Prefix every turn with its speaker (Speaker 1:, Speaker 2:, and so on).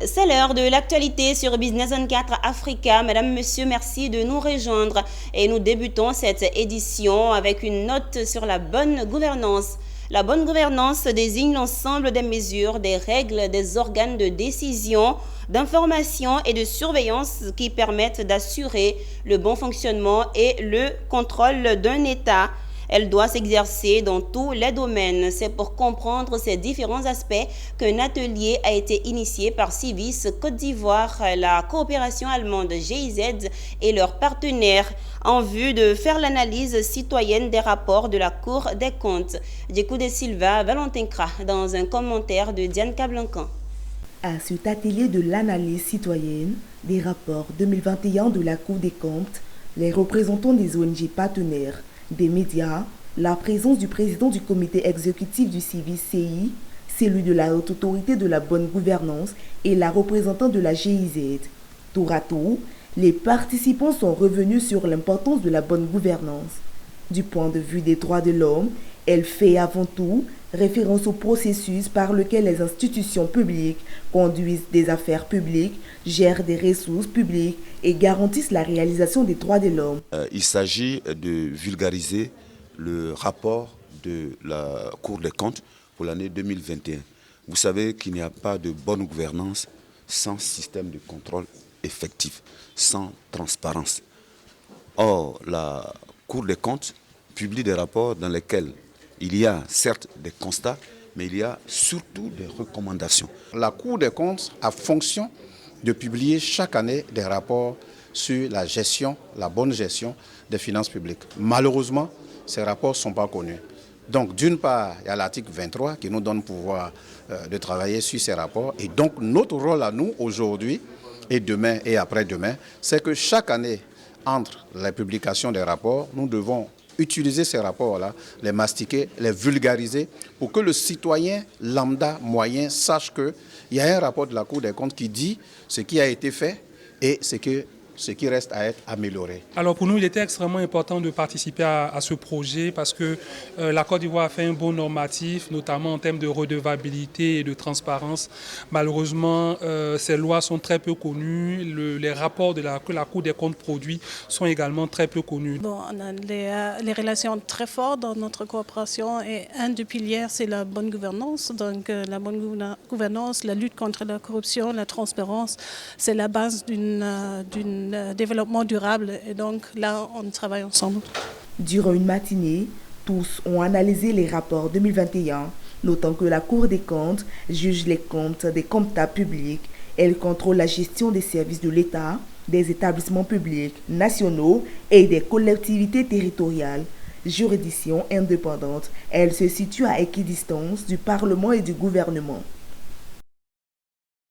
Speaker 1: C'est l'heure de l'actualité sur Business 24 Africa. Madame, monsieur, merci de nous rejoindre. Et nous débutons cette édition avec une note sur la bonne gouvernance. La bonne gouvernance désigne l'ensemble des mesures, des règles, des organes de décision, d'information et de surveillance qui permettent d'assurer le bon fonctionnement et le contrôle d'un État. Elle doit s'exercer dans tous les domaines. C'est pour comprendre ces différents aspects qu'un atelier a été initié par Civis Côte d'Ivoire, la coopération allemande GIZ et leurs partenaires en vue de faire l'analyse citoyenne des rapports de la Cour des comptes. Djekou de Silva, Valentin Kra, dans un commentaire de Diane Cablancan.
Speaker 2: À cet atelier de l'analyse citoyenne des rapports 2021 de la Cour des comptes, les représentants des ONG partenaires, des médias, la présence du président du comité exécutif du Civis CI, celui de la haute autorité de la bonne gouvernance et la représentante de la GIZ. Tour à tour, les participants sont revenus sur l'importance de la bonne gouvernance. Du point de vue des droits de l'homme, elle fait avant tout référence au processus par lequel les institutions publiques conduisent des affaires publiques, gèrent des ressources publiques et garantissent la réalisation des droits de l'homme.
Speaker 3: Il s'agit de vulgariser le rapport de la Cour des comptes pour l'année 2021. Vous savez qu'il n'y a pas de bonne gouvernance sans système de contrôle effectif, sans transparence. Or, la Cour des comptes publie des rapports dans lesquels il y a certes des constats, mais il y a surtout des recommandations.
Speaker 4: La Cour des comptes a fonction de publier chaque année des rapports sur la gestion, la bonne gestion des finances publiques. Malheureusement, ces rapports ne sont pas connus. Donc, d'une part, il y a l'article 23 qui nous donne le pouvoir de travailler sur ces rapports. Et donc, notre rôle à nous, aujourd'hui, et demain et après-demain, c'est que chaque année, entre les publications des rapports, nous devons utiliser ces rapports-là, les mastiquer, les vulgariser pour que le citoyen lambda moyen sache qu'il y a un rapport de la Cour des comptes qui dit ce qui a été fait et ce qui reste à être amélioré.
Speaker 5: Alors pour nous, il était extrêmement important de participer à ce projet parce que la Côte d'Ivoire a fait un bon normatif, notamment en termes de redevabilité et de transparence. Malheureusement, ces lois sont très peu connues. Les rapports que la Cour des comptes produit sont également très peu connus.
Speaker 6: Bon, on a les relations très fortes dans notre coopération et un des piliers, c'est la bonne gouvernance. Donc la bonne gouvernance, la lutte contre la corruption, la transparence, c'est la base d'une développement durable et donc là on travaille ensemble.
Speaker 2: Durant une matinée, tous ont analysé les rapports 2021, notant que la Cour des comptes juge les comptes des comptables publics. Elle contrôle la gestion des services de l'État, des établissements publics nationaux et des collectivités territoriales. Juridiction indépendante, elle se situe à équidistance du Parlement et du gouvernement.